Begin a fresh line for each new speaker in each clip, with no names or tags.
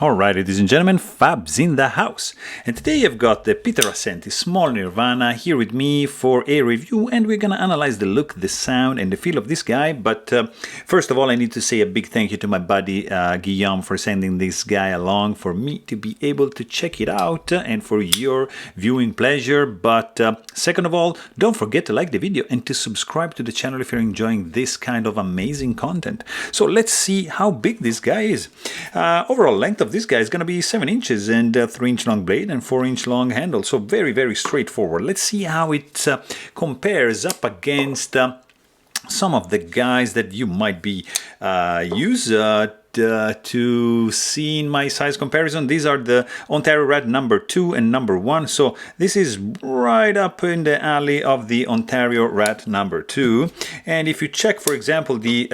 Alright, ladies and gentlemen, Fab's in the house. And today I've got the Peter Rassenti Small Nirvana here with me for a review, and we're gonna analyze the look, the sound, and the feel of this guy. But first of all, I need to say a big thank you to my buddy Guillaume for sending this guy along for me to be able to check it out and for your viewing pleasure. But second of all, don't forget to like the video and to subscribe to the channel if you're enjoying this kind of amazing content. So let's see how big this guy is. Overall length of this guy is going to be 7 inches and 3-inch long blade and 4-inch long handle. So very, very straightforward. Let's see how it compares up against some of the guys that you might be used to see in my size comparison. These are the Ontario Rat number 2 and number 1. So this is right up in the alley of the Ontario Rat number 2. And if you check, for example, the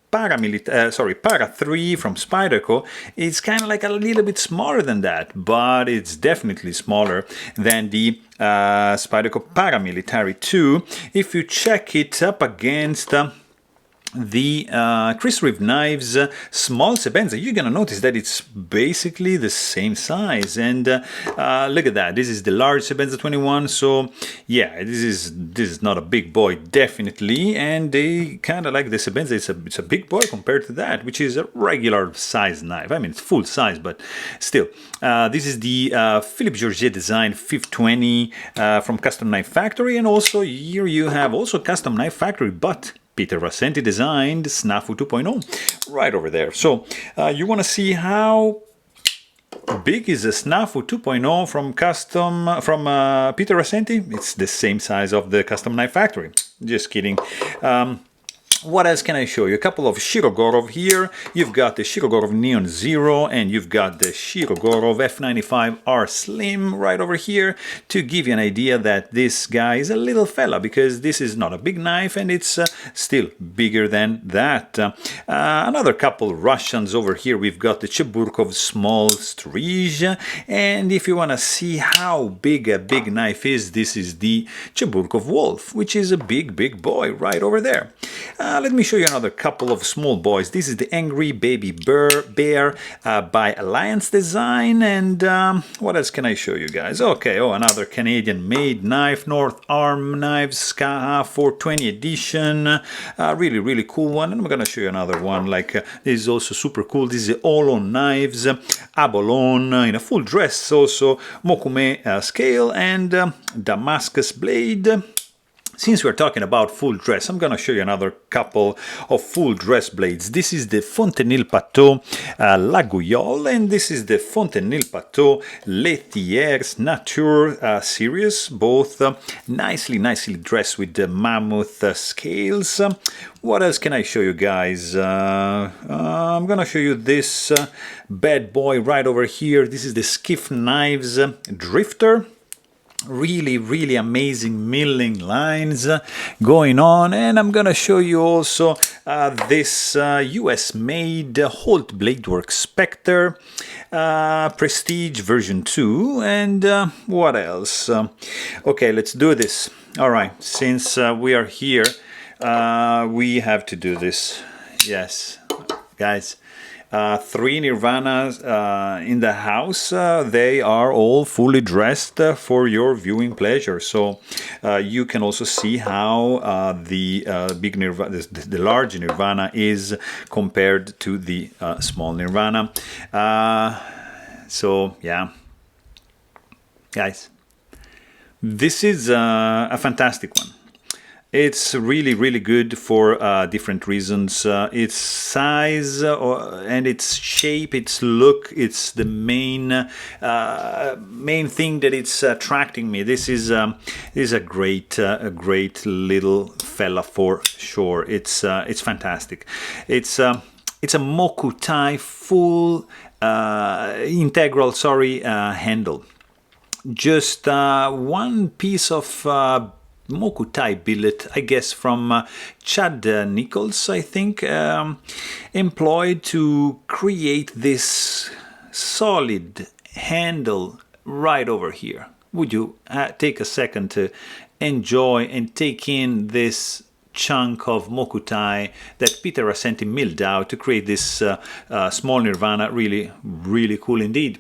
Para 3 from Spidey, it's kind of like a little bit smaller than that, but it's definitely smaller than the Spidey Paramilitary 2. If you check it up against the Chris Reeve Knives Small Sebenza, you're gonna notice that it's basically the same size. And look at that, this is the large Sebenza 21. So yeah, this is not a big boy, definitely. And they kind of like the Sebenza, it's a big boy compared to that, which is a regular size knife. I mean, it's full size, but still. This is the Philippe Georget design 520 from Custom Knife Factory, and also here you have also Custom Knife Factory, but Peter Rassenti designed Snafu 2.0 right over there. So you want to see how big is a Snafu 2.0 from Peter Rassenti? It's the same size of the Custom Knife Factory. Just kidding. What else can I show you? A couple of Shirogorov here. You've got the Shirogorov Neon Zero, and you've got the Shirogorov F95R Slim right over here to give you an idea that this guy is a little fella, because this is not a big knife and it's still bigger than that. Another couple Russians over here. We've got the Cheburkov Small Strige, and if you want to see how big a big knife is, this is the Cheburkov Wolf, which is a big boy right over there. Let me show you another couple of small boys. This is the Angry Baby Bear by Alliance Design. And what else can I show you guys? Okay, another Canadian-made knife, North Arm Knives, SKA 420 edition. Really cool one. And I'm going to show you another one. Like this is also super cool. This is Olon Knives, Abolon in a full dress, also Mokume scale, and Damascus blade. Since we're talking about full dress, I'm going to show you another couple of full dress blades. This is the Fontenil Pateau La Guyole, and this is the Fontenil Pateau Laitiers Nature series, both nicely dressed with the mammoth scales. What else can I show you guys? I'm going to show you this bad boy right over here. This is the Skiff Knives Drifter. Really amazing milling lines going on, and I'm gonna show you also this US made Holt Bladeworks Spectre Prestige version 2, and what else? Okay, let's do this. Alright, since we are here, we have to do this. Yes, guys. 3 Nirvanas in the house. They are all fully dressed for your viewing pleasure. So you can also see how the big Nirvana, the large Nirvana, is compared to the small Nirvana. So yeah, guys, this is a fantastic one. It's really good for different reasons. Its size and its shape, its look, it's the main thing that it's attracting me. This is a great little fella for sure. It's fantastic. It's a Mokutai full integral handle. Just one piece of Mokutai billet, I guess, from Chad Nichols, I think, employed to create this solid handle right over here. Would you take a second to enjoy and take in this chunk of Mokutai that Peter Rassenti milled out to create this Small Nirvana. Really, really cool indeed.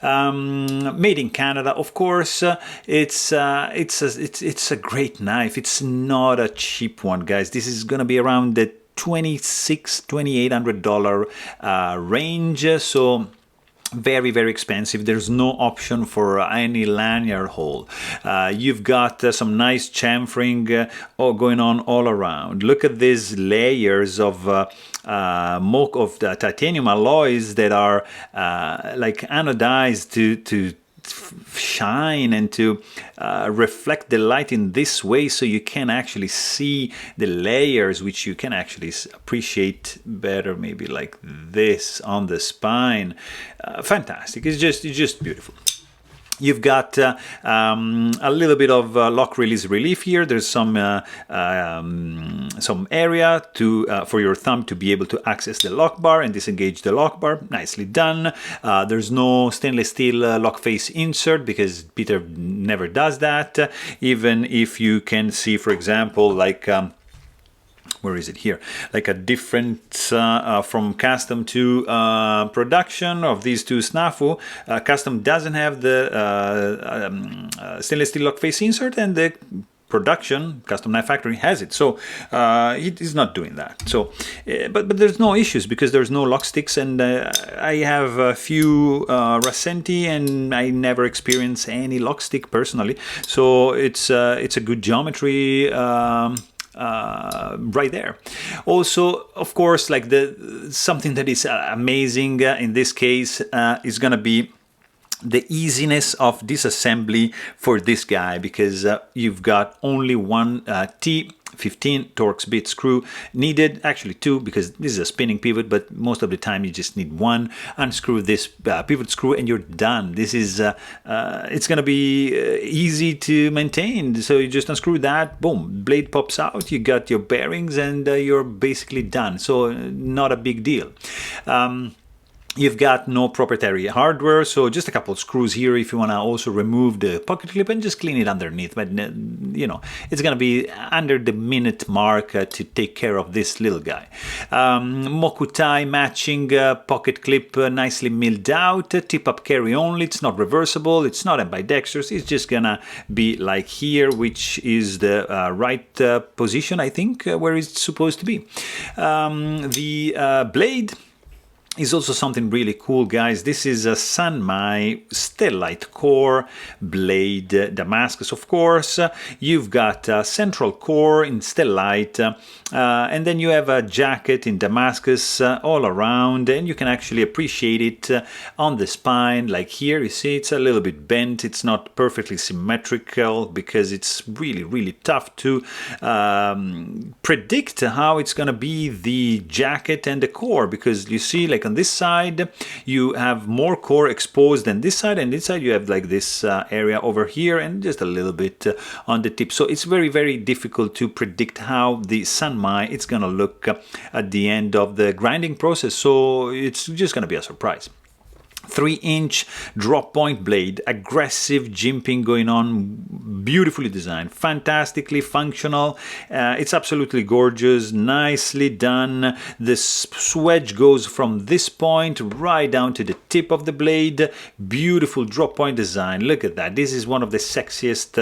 Made in Canada, of course. It's a great knife. It's not a cheap one, guys. This is gonna be around the $2,800 range. So very, very expensive. There's no option for any lanyard hole. You've got some nice chamfering going on all around. Look at these layers of the titanium alloys that are like anodized to shine and to reflect the light in this way, so you can actually see the layers, which you can actually appreciate better, maybe like this on the spine. Fantastic. It's just beautiful. You've got a little bit of lock release relief here. There's some area for your thumb to be able to access the lock bar and disengage the lock bar. Nicely done. There's no stainless steel lock face insert because Peter never does that. Even if you can see, for example, like where is it here? Like a different from custom to production of these two snafu. Custom doesn't have the stainless steel lock face insert, and the production Custom Knife Factory has it. So it is not doing that. So, but there's no issues because there's no lock sticks, and I have a few Rassenti, and I never experience any lock stick personally. So it's a good geometry. Right there. Also, of course, like something that is amazing in this case is gonna be the easiness of disassembly for this guy, because you've got only one T15 Torx bit screw needed, actually two, because this is a spinning pivot, but most of the time you just need one. Unscrew this pivot screw and you're done. This is it's gonna be easy to maintain, so you just unscrew that, boom, blade pops out, you got your bearings, and you're basically done. So not a big deal. You've got no proprietary hardware, so just a couple of screws here if you want to also remove the pocket clip and just clean it underneath. But, you know, it's going to be under the minute mark to take care of this little guy. Mokutai matching pocket clip, nicely milled out, tip-up carry only. It's not reversible, it's not ambidextrous, it's just going to be like here, which is the right position, I think, where it's supposed to be. The blade is also something really cool, guys. This is a Sanmai Stellite core blade Damascus, of course. You've got a central core in Stellite, and then you have a jacket in Damascus all around, and you can actually appreciate it on the spine. Like here, you see it's a little bit bent. It's not perfectly symmetrical because it's really, really tough to predict how it's gonna be the jacket and the core, because you see, like on this side you have more core exposed than this side, and this side you have like this area over here and just a little bit on the tip. So it's very, very difficult to predict how the Sanmai it's gonna look at the end of the grinding process, so it's just gonna be a surprise. 3-inch drop point blade, aggressive jimping going on, beautifully designed, fantastically functional. It's absolutely gorgeous, nicely done. The swedge goes from this point right down to the tip of the blade. Beautiful drop point design. Look at that. This is one of the sexiest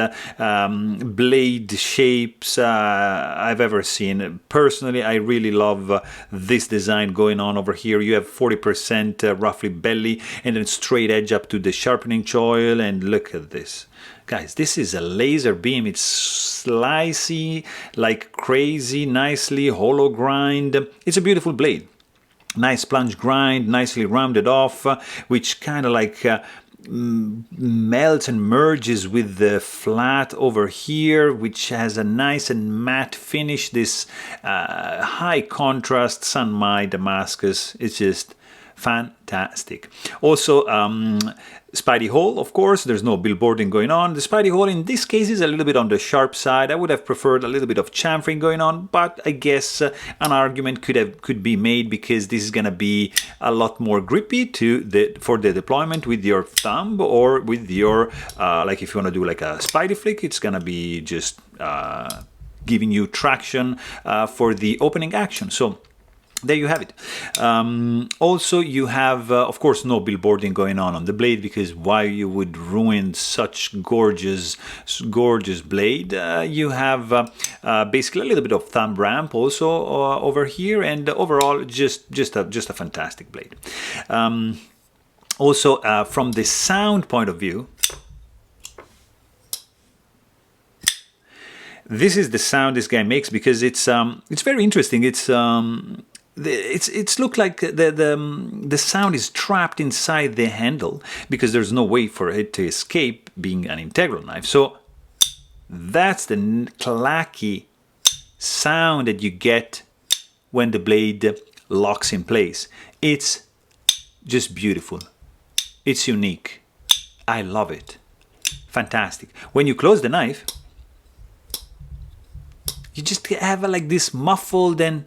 blade shapes I've ever seen. Personally, I really love this design going on over here. You have 40% roughly belly, and then straight edge up to the sharpening choil, and look at this. Guys, this is a laser beam. It's slicey like crazy, nicely hollow grind. It's a beautiful blade. Nice plunge grind, nicely rounded off, which kind of like melts and merges with the flat over here, which has a nice and matte finish. This high contrast Sanmai Damascus, it's just fantastic. Also, Spidey Hole, of course, there's no billboarding going on. The Spidey Hole in this case is a little bit on the sharp side. I would have preferred a little bit of chamfering going on, but I guess an argument could be made, because this is gonna be a lot more grippy for the deployment with your thumb, or with your like if you want to do like a Spidey flick, it's gonna be just giving you traction for the opening action. So there you have it. Also, you have, of course, no billboarding going on the blade, because why you would ruin such gorgeous blade. You have basically a little bit of thumb ramp also over here, and overall just a fantastic blade. Also, from the sound point of view, this is the sound this guy makes, because it's very interesting. It's looked like the sound is trapped inside the handle, because there's no way for it to escape, being an integral knife. So that's the clacky sound that you get when the blade locks in place. It's just beautiful. It's unique. I love it. Fantastic. When you close the knife, you just have like this muffled and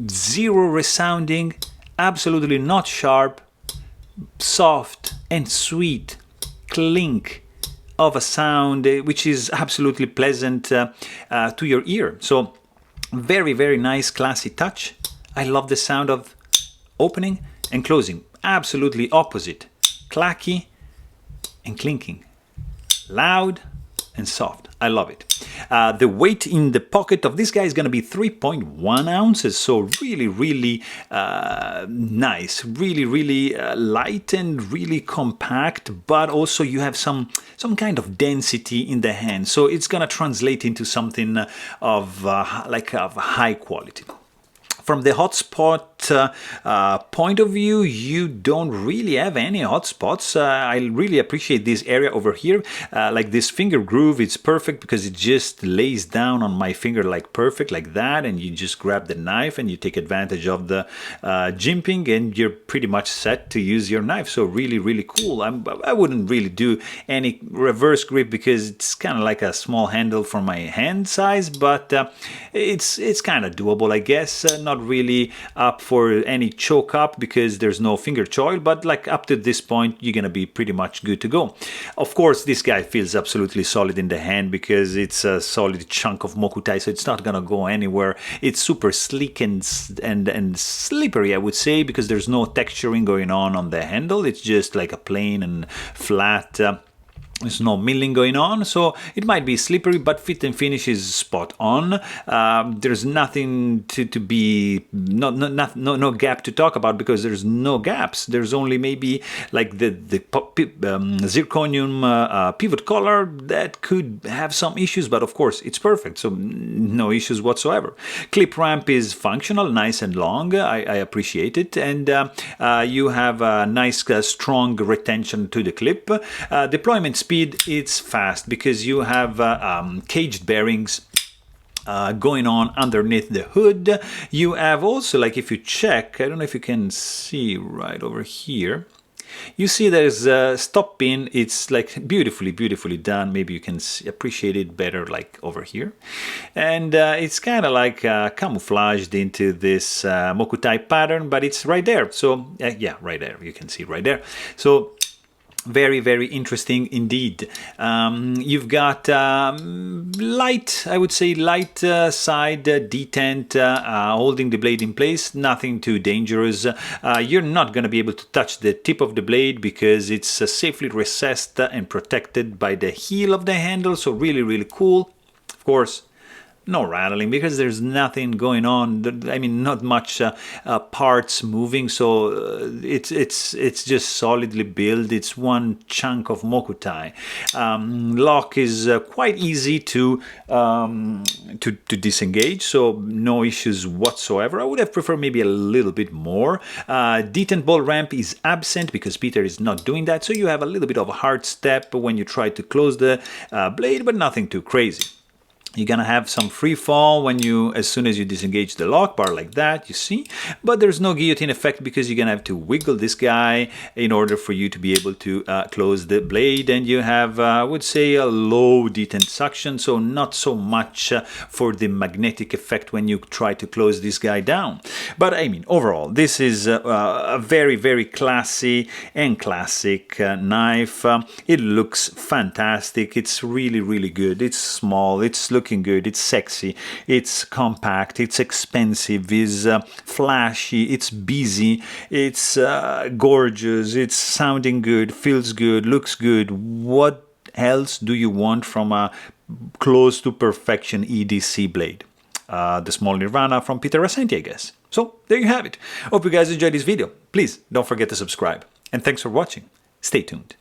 zero resounding, absolutely not sharp, soft and sweet clink of a sound, which is absolutely pleasant to your ear. So very, very nice, classy touch. I love the sound of opening and closing. Absolutely opposite. Clacky and clinking. Loud and soft. I love it. The weight in the pocket of this guy is going to be 3.1 ounces, so really, really nice, really, really light and really compact, but also you have some kind of density in the hand, so it's going to translate into something of high quality. From the hotspot point of view, you don't really have any hotspots. I really appreciate this area over here. Like this finger groove, it's perfect because it just lays down on my finger like perfect, like that, and you just grab the knife and you take advantage of the jimping, and you're pretty much set to use your knife. So really, really cool. I wouldn't really do any reverse grip because it's kind of like a small handle for my hand size, but it's kind of doable, I guess. Not really up for any choke up because there's no finger choil, but like up to this point you're gonna be pretty much good to go. Of course, this guy feels absolutely solid in the hand because it's a solid chunk of mokutai, so it's not gonna go anywhere. It's super sleek and slippery, I would say, because there's no texturing going on the handle. It's just like a plain and flat there's no milling going on, so it might be slippery, but fit and finish is spot on. There's nothing to be, no gap to talk about because there's no gaps. There's only maybe like the zirconium pivot collar that could have some issues, but of course it's perfect, so no issues whatsoever. Clip ramp is functional, nice and long. I appreciate it, and you have a nice strong retention to the clip. Deployment speed, it's fast because you have caged bearings going on underneath the hood. You have also, like if you check, I don't know if you can see right over here, you see there's a stop pin. It's like beautifully done. Maybe you can appreciate it better like over here. And it's kind of like camouflaged into this mokutai pattern, but it's right there. So yeah, right there. You can see right there. So very, very interesting indeed. You've got light, I would say light side detent holding the blade in place, nothing too dangerous. You're not going to be able to touch the tip of the blade because it's safely recessed and protected by the heel of the handle, so really, really cool. Of course, no rattling because there's nothing going on. I mean, not much parts moving, so it's just solidly built. It's one chunk of mokutai. Lock is quite easy to disengage, so no issues whatsoever. I would have preferred maybe a little bit more. Detent ball ramp is absent because Peter is not doing that, so you have a little bit of a hard step when you try to close the blade, but nothing too crazy. You're gonna have some free fall as soon as you disengage the lock bar like that, you see, but there's no guillotine effect because you're gonna have to wiggle this guy in order for you to be able to close the blade, and you have, I would say, a low detent suction, so not so much for the magnetic effect when you try to close this guy down. But I mean, overall, this is a very, very classy and classic knife. It looks fantastic. It's really, really good. It's small. It's looking good, it's sexy, it's compact, it's expensive, it's flashy, it's busy, it's gorgeous, it's sounding good, feels good, looks good. What else do you want from a close to perfection EDC blade? The Small Nirvana from Peter Rassenti, I guess. So there you have it. Hope you guys enjoyed this video. Please don't forget to subscribe. And thanks for watching. Stay tuned.